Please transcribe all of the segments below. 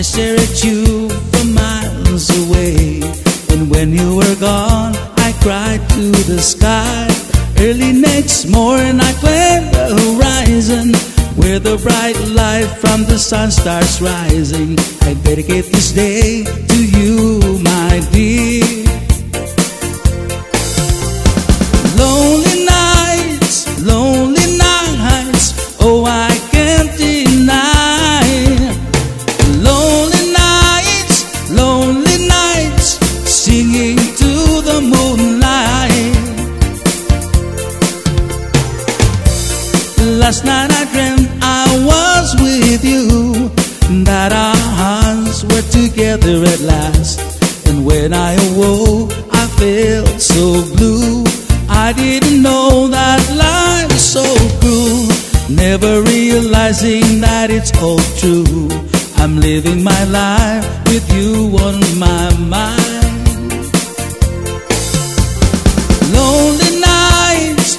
stare at you from miles away. And when you were gone, I cried to the sky. Early next morning, I climbed the horizon, where the bright light from the sun starts rising. I dedicate this day to you, my dear. Lonely nights, oh I can't deny. Lonely nights, singing to the moonlight. Last night I dreamt I was with you, that our hearts were together at last. And when I awoke, I felt so blue. I didn't know that life is so cruel, never realizing that it's all true. I'm living my life with you on my mind. Lonely nights,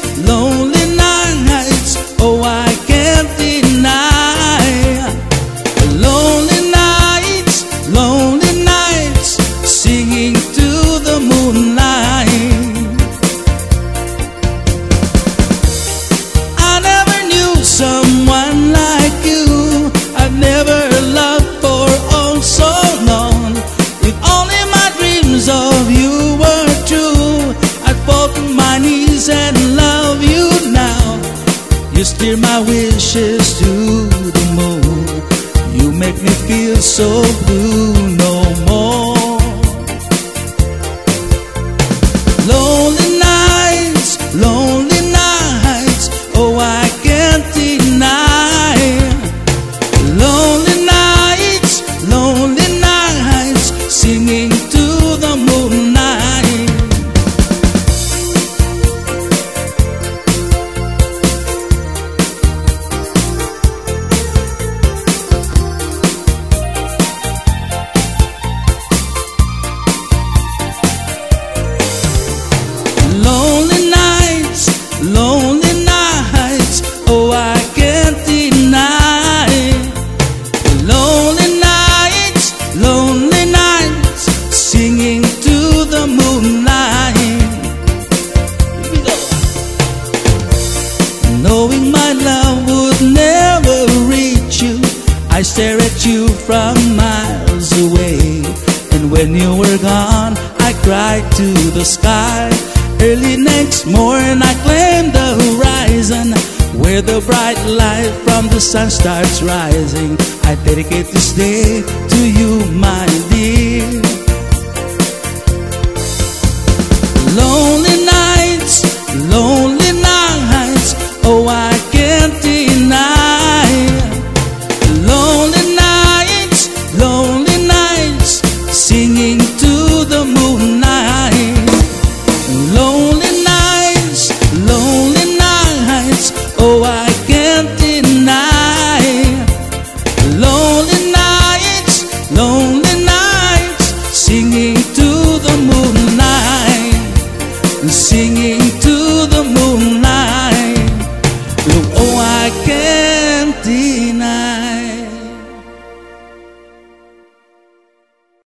oh I can't deny. Lonely nights, singing to the moonlight. I never knew someone like you. I've never loved for oh so long. If only my dreams of you were true, I'd fall to my knees and love you now. You steer my wishes to the moon. You make me feel so blue no more. Lonely nights, oh I can't deny. Lonely nights, singing to the moonlight. Lonely nights, oh I can't deny. Lonely nights, singing to the moonlight. Knowing my love would never reach you, I stare at you from miles away. And when you were gone, I cried to the sky. Early next morning, I climbed the horizon, where the bright light from the sun starts rising. I dedicate this day to you, my dear. Lonely nights, oh I can't deny. Lonely nights, singing to the moonlight. Lonely nights, oh I can't deny. Lonely nights, singing to the moonlight, singing to the moonlight.